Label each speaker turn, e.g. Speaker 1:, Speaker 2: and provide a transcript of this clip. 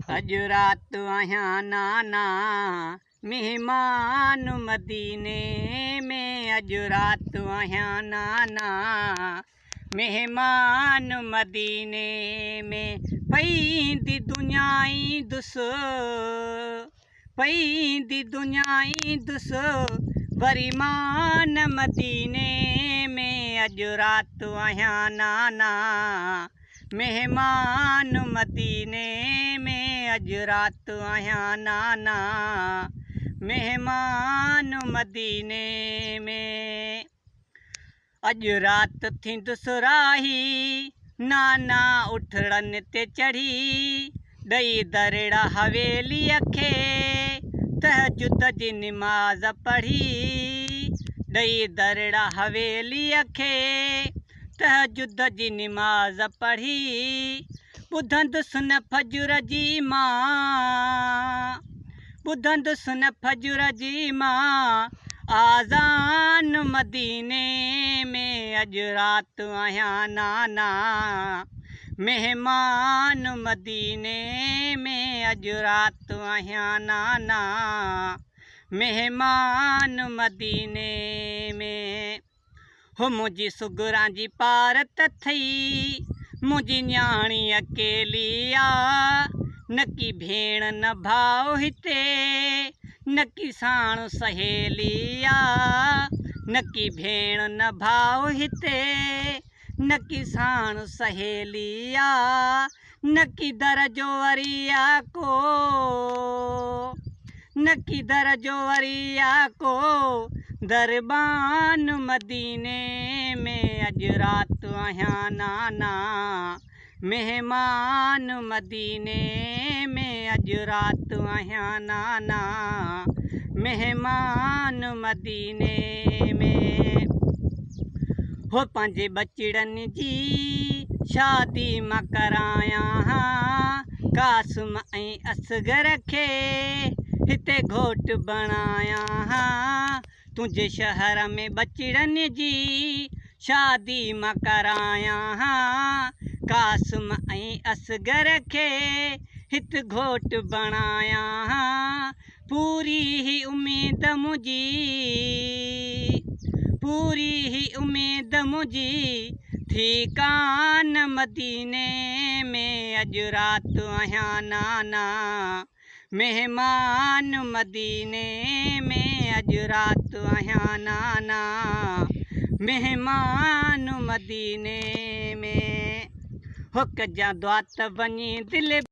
Speaker 1: अज रात आया नाना मेहमान मदीने में। अज रात आया नाना मेहमान मदीने में। पईंदी दुनियाई दुस पईंदी दुनियाई दुस वरी मान मदीने में। अज रात आया नाना मेहमान मदीने में। अज रात आया नाना मेहमान मदीने में। अज रात थींदुसि राही नाना उठड़न ते चढ़ी। ॾई दरड़ा हवेलीअ खे तहजुद जी निमाज़ पढ़ी। ॾई दरड़ा हवेलीअ खे तहजुद जी निमाज़ पढ़ी। ॿुधंदुसि न फजर जी मां ॿुधंदुसि न फजर जी मां आज़ान मदीने में। अज रात आया नाना मेहमान मदीने में। अज रात आया नाना मेहमान मदीने में। हो मुंहिंजी सुगरा जी पारत थई मुंहिंजी न्याणी अकेली आ। न की भेण न भाउ हिते न की साण सहेली आ। न की भेण न भाउ हिते न की साण सहेली आ। न की दर जो वरिया को न की दर जो वरिया को दरबान मदीने में। अज रात आया नाना मेहमान मदीने में। अज रात आया नाना मेहमान मदीने में। हो पंहिंजे बचड़नि जी शादी मां करायां कासिम ऐं असगर खे हिते घोट बणायां। तुंहिंजे शहर में बचड़नि जी शादी मां करायां कासिम ऐं असगर खे हिते घोट बणायां। पूरी ही उम्मीद मुंहिंजी पूरी ही उम्मीद मुंहिंजी थी कान मदीने में। अज रात आया नाना मेहमान मदीने में। अज रात आया नाना मेहमान मदीने में। हो कजां दुआत वञी दिलि